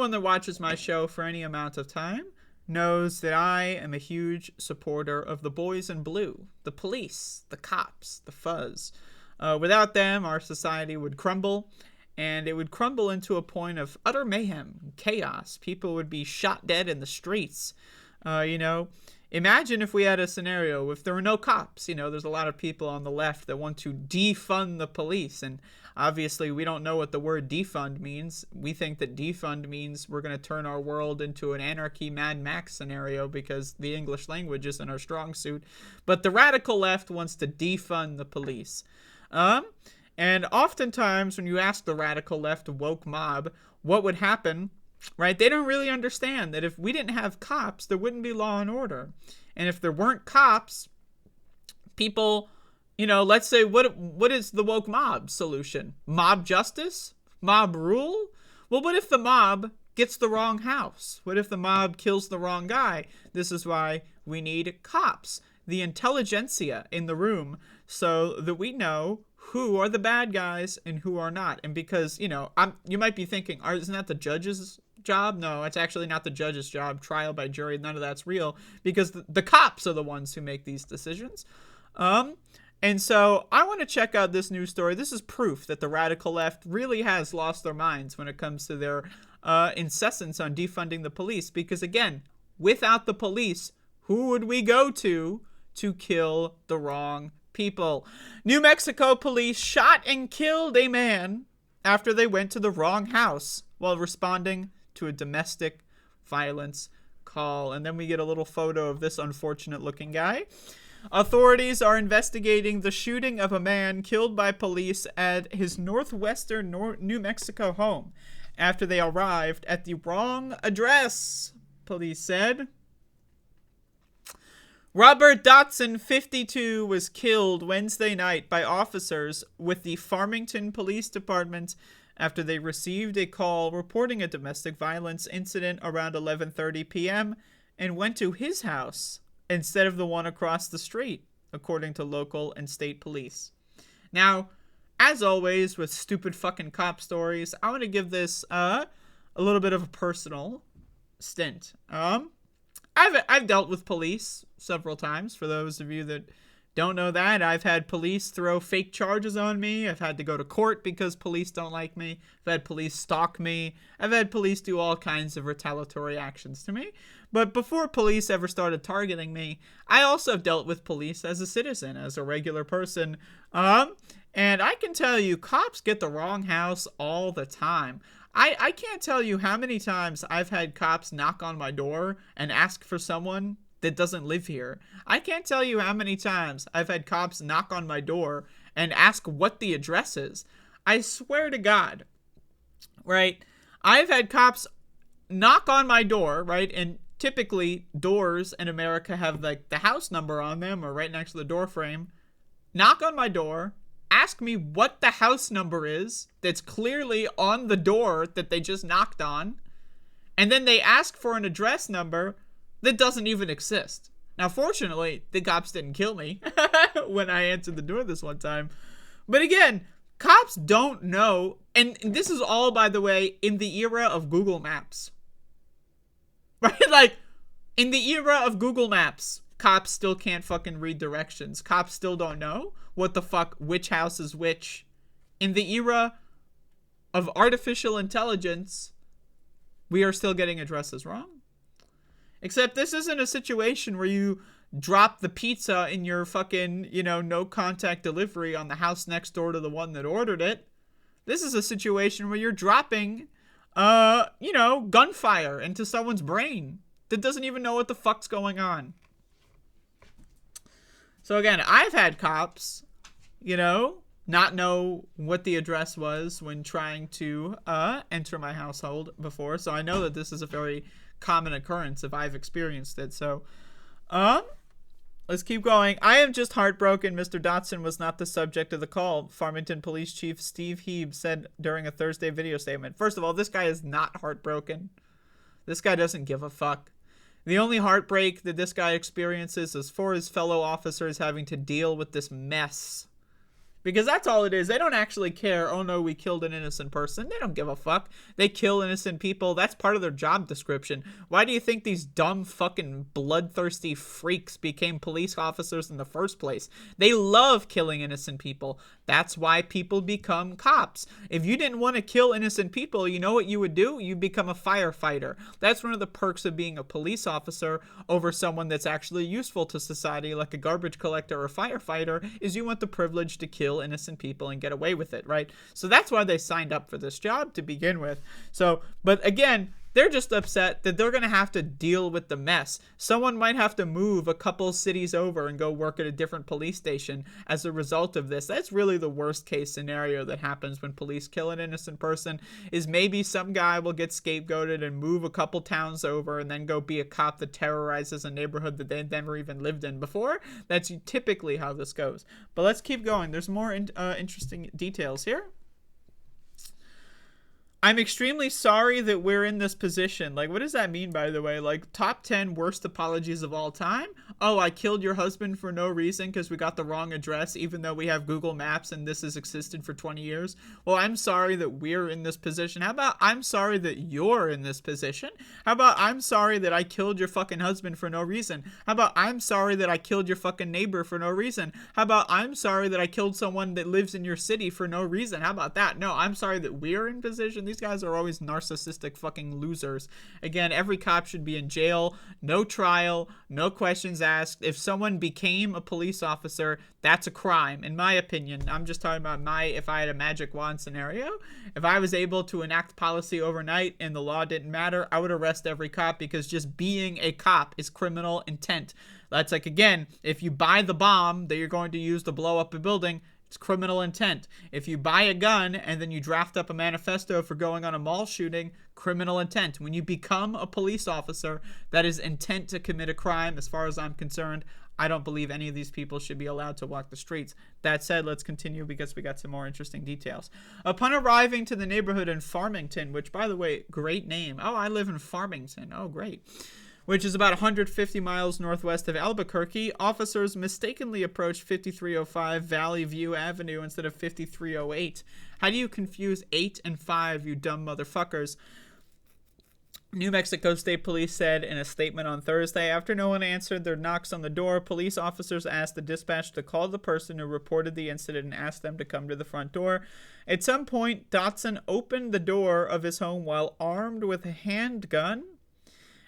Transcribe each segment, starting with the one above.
anyone that watches my show for any amount of time knows that I am a huge supporter of the boys in blue, the police, the cops, the fuzz. Without them, our society would crumble, and it would crumble into a point of utter mayhem, chaos. People would be shot dead in the streets. Imagine if we had a scenario if there were no cops. There's a lot of people on the left that want to defund the police, and obviously we don't know what the word defund means. We think that defund means we're going to turn our world into an anarchy Mad Max scenario because the English language isn't our strong suit. But the radical left wants to defund the police. And oftentimes when you ask the radical left woke mob what would happen, right, they don't really understand that if we didn't have cops, there wouldn't be law and order. And if there weren't cops, people, let's say, what is the woke mob solution? Mob justice? Mob rule? Well, what if the mob gets the wrong house? What if the mob kills the wrong guy? This is why we need cops, the intelligentsia in the room, so that we know who are the bad guys and who are not. And because, you might be thinking, isn't that the judge's job? No, it's actually not the judge's job. Trial by jury, none of that's real, because the cops are the ones who make these decisions. And so I want to check out this news story. This is proof that the radical left really has lost their minds when it comes to their insistence on defunding the police. Because again, without the police, who would we go to kill the wrong people? New Mexico police shot and killed a man after they went to the wrong house while responding to a domestic violence call. And then we get a little photo of this unfortunate looking guy. Authorities are investigating the shooting of a man killed by police at his northwestern New Mexico home after they arrived at the wrong address, police said. Robert Dotson, 52, was killed Wednesday night by officers with the Farmington Police Department after they received a call reporting a domestic violence incident around 11:30 p.m. and went to his house instead of the one across the street, according to local and state police. Now, as always with stupid fucking cop stories, I want to give this a little bit of a personal stint. I've dealt with police several times. For those of you that don't know that, I've had police throw fake charges on me. I've had to go to court because police don't like me. I've had police stalk me. I've had police do all kinds of retaliatory actions to me. But before police ever started targeting me, I also have dealt with police as a citizen, as a regular person. And I can tell you, cops get the wrong house all the time. I can't tell you how many times I've had cops knock on my door and ask for someone that doesn't live here. I can't tell you how many times I've had cops knock on my door and ask what the address is. I swear to God, right? I've had cops knock on my door, right? And typically doors in America have like the house number on them or right next to the door frame. Knock on my door, ask me what the house number is that's clearly on the door that they just knocked on, and then they ask for an address number that doesn't even exist. Now, fortunately, the cops didn't kill me when I answered the door this one time. But again, cops don't know, and this is all, by the way, in the era of Google Maps. Right? Like, in the era of Google Maps, cops still can't fucking read directions. Cops still don't know what the fuck, which house is which. In the era of artificial intelligence, we are still getting addresses wrong. Except this isn't a situation where you drop the pizza in your fucking, no contact delivery on the house next door to the one that ordered it. This is a situation where you're dropping, gunfire into someone's brain that doesn't even know what the fuck's going on. So again, I've had cops, not know what the address was when trying to enter my household before. So I know that this is a very common occurrence if I've experienced it. So let's keep going. I am just heartbroken Mr. Dotson was not the subject of the call, Farmington Police Chief Steve Heeb said during a Thursday video statement. First of all, this guy is not heartbroken. This guy doesn't give a fuck. The only heartbreak that this guy experiences is for his fellow officers having to deal with this mess. Because that's all it is. They don't actually care, oh no, we killed an innocent person. They don't give a fuck. They kill innocent people. That's part of their job description. Why do you think these dumb fucking bloodthirsty freaks became police officers in the first place? They love killing innocent people. That's why people become cops. If you didn't want to kill innocent people, you know what you would do? You'd become a firefighter. That's one of the perks of being a police officer over someone that's actually useful to society, like a garbage collector or firefighter, is you want the privilege to kill innocent people and get away with it, right? So that's why they signed up for this job to begin with. So, but again, they're just upset that they're going to have to deal with the mess. Someone might have to move a couple cities over and go work at a different police station as a result of this. That's really the worst case scenario that happens when police kill an innocent person, is maybe some guy will get scapegoated and move a couple towns over and then go be a cop that terrorizes a neighborhood that they never even lived in before. That's typically how this goes. But let's keep going. There's more interesting details here. I'm extremely sorry that we're in this position. Like, what does that mean, by the way? Like, top 10 worst apologies of all time? Oh, I killed your husband for no reason because we got the wrong address, even though we have Google Maps and this has existed for 20 years. Well, I'm sorry that we're in this position. How about I'm sorry that you're in this position? How about I'm sorry that I killed your fucking husband for no reason? How about I'm sorry that I killed your fucking neighbor for no reason? How about I'm sorry that I killed someone that lives in your city for no reason? How about that? No, I'm sorry that we're in position. These guys are always narcissistic fucking losers. Again, every cop should be in jail, no trial, no questions asked. If someone became a police officer, that's a crime, in my opinion. I'm just talking about if I had a magic wand scenario. If I was able to enact policy overnight and the law didn't matter, I would arrest every cop, because just being a cop is criminal intent. That's like, again, if you buy the bomb that you're going to use to blow up a building, it's criminal intent. If you buy a gun and then you draft up a manifesto for going on a mall shooting, criminal intent. When you become a police officer, that is intent to commit a crime. As far as I'm concerned, I don't believe any of these people should be allowed to walk the streets. That said, let's continue because we got some more interesting details. Upon arriving to the neighborhood in Farmington, which, by the way, great name. Oh, I live in Farmington. Oh, great. Which is about 150 miles northwest of Albuquerque, officers mistakenly approached 5305 Valley View Avenue instead of 5308. How do you confuse 8 and 5, you dumb motherfuckers? New Mexico State Police said in a statement on Thursday, after no one answered their knocks on the door, police officers asked the dispatch to call the person who reported the incident and asked them to come to the front door. At some point, Dotson opened the door of his home while armed with a handgun,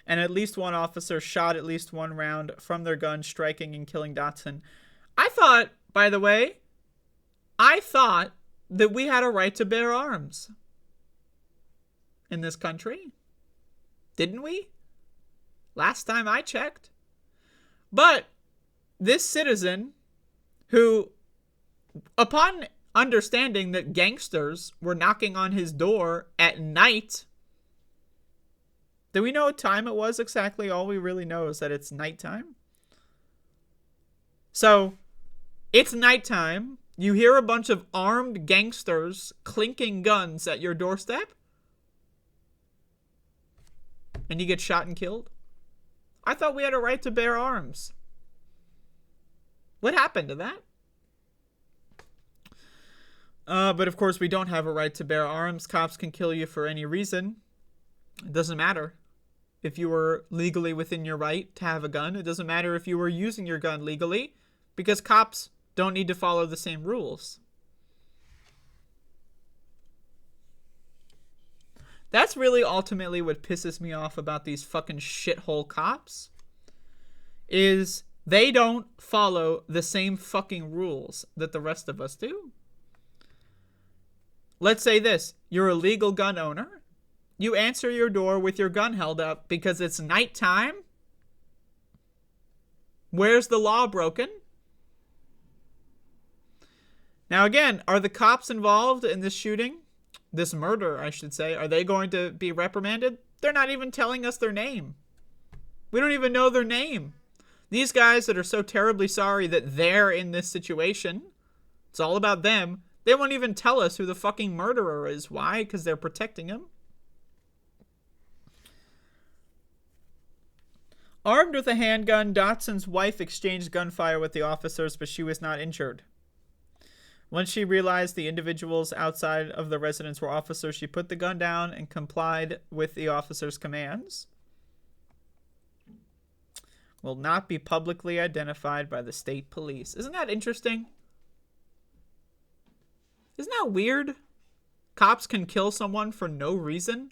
and at least one officer shot at least one round from their gun, striking and killing Dotson. I thought, by the way, that we had a right to bear arms in this country. Didn't we? Last time I checked. But this citizen who, upon understanding that gangsters were knocking on his door at night, do we know what time it was exactly? All we really know is that it's nighttime. So, it's nighttime. You hear a bunch of armed gangsters clinking guns at your doorstep, and you get shot and killed? I thought we had a right to bear arms. What happened to that? But of course, we don't have a right to bear arms. Cops can kill you for any reason. It doesn't matter if you were legally within your right to have a gun. It doesn't matter if you were using your gun legally, because cops don't need to follow the same rules. That's really ultimately what pisses me off about these fucking shithole cops, is they don't follow the same fucking rules that the rest of us do. Let's say this. You're a legal gun owner. You answer your door with your gun held up because it's nighttime. Where's the law broken? Now again, are the cops involved in this shooting? This murder, I should say. Are they going to be reprimanded? They're not even telling us their name. We don't even know their name. These guys that are so terribly sorry that they're in this situation, it's all about them. They won't even tell us who the fucking murderer is. Why? Because they're protecting him. Armed with a handgun, Dotson's wife exchanged gunfire with the officers, but she was not injured. Once she realized the individuals outside of the residence were officers, she put the gun down and complied with the officer's commands. Will not be publicly identified by the state police. Isn't that interesting? Isn't that weird? Cops can kill someone for no reason.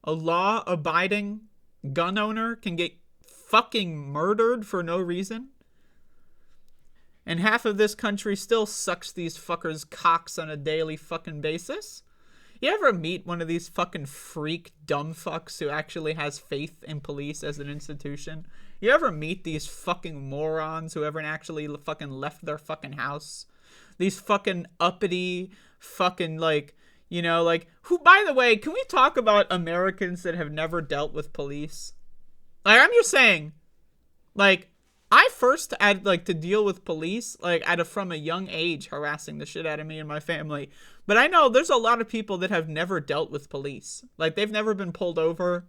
A law-abiding gun owner can get fucking murdered for no reason. And half of this country still sucks these fuckers' cocks on a daily fucking basis. You ever meet one of these fucking freak dumb fucks who actually has faith in police as an institution? You ever meet these fucking morons who ever actually fucking left their fucking house? These fucking uppity fucking like, you know, like, who, by the way, can we talk about Americans that have never dealt with police? Like, I'm just saying, like, I first had, like, to deal with police, like, from a young age, harassing the shit out of me and my family. But I know there's a lot of people that have never dealt with police. Like, they've never been pulled over,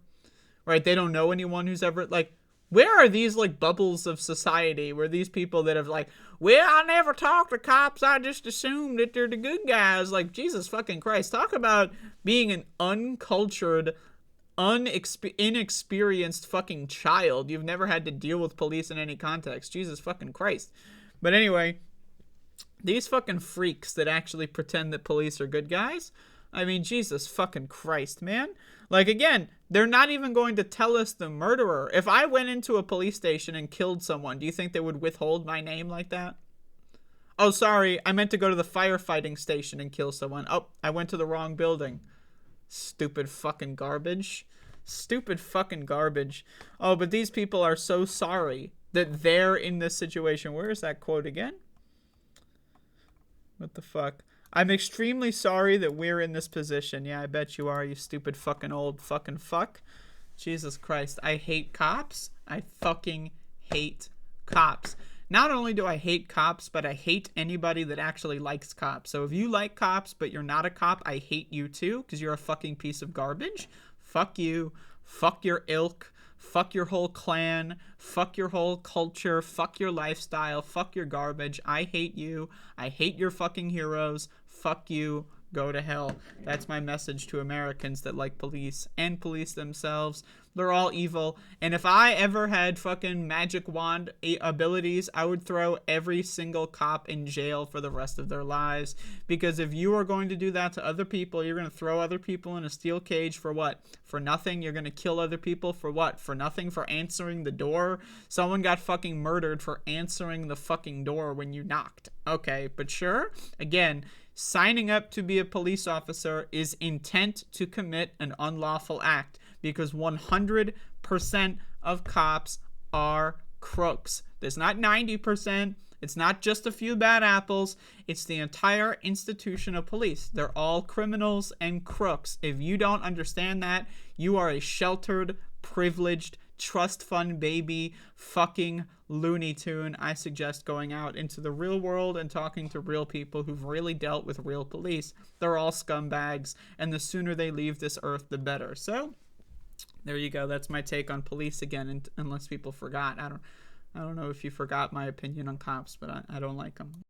right? They don't know anyone who's ever, like, where are these, like, bubbles of society where these people that have, like, well, I never talk to cops, I just assume that they're the good guys. Like, Jesus fucking Christ. Talk about being an uncultured, inexperienced fucking child. You've never had to deal with police in any context. Jesus fucking Christ. But anyway, these fucking freaks that actually pretend that police are good guys, I mean, Jesus fucking Christ, man. Like, again, they're not even going to tell us the murderer. If I went into a police station and killed someone, do you think they would withhold my name like that? Oh, sorry, I meant to go to the firefighting station and kill someone. Oh, I went to the wrong building. Stupid fucking garbage. Stupid fucking garbage. Oh, but these people are so sorry that they're in this situation. Where is that quote again? What the fuck? I'm extremely sorry that we're in this position. Yeah, I bet you are, you stupid fucking old fucking fuck. Jesus Christ. I hate cops. I fucking hate cops. Not only do I hate cops, but I hate anybody that actually likes cops. So if you like cops, but you're not a cop, I hate you too, because you're a fucking piece of garbage. Fuck you. Fuck your ilk. Fuck your whole clan. Fuck your whole culture. Fuck your lifestyle. Fuck your garbage. I hate you. I hate your fucking heroes. Fuck you. Go to hell. That's my message to Americans that like police and police themselves. They're all evil. And if I ever had fucking magic wand abilities, I would throw every single cop in jail for the rest of their lives. Because if you are going to do that to other people, you're going to throw other people in a steel cage for what? For nothing. You're going to kill other people for what? For nothing? For answering the door? Someone got fucking murdered for answering the fucking door when you knocked. Okay, but sure. Again, signing up to be a police officer is intent to commit an unlawful act, because 100% of cops are crooks. There's not 90%. It's not just a few bad apples. It's the entire institution of police. They're all criminals and crooks. If you don't understand that, you are a sheltered, privileged, trust fund baby fucking Looney Tune. I suggest going out into the real world and talking to real people who've really dealt with real police. They're all scumbags, and the sooner they leave this earth, the better. So there you go. That's my take on police again, and unless people forgot. I don't know if you forgot my opinion on cops, but I don't like them.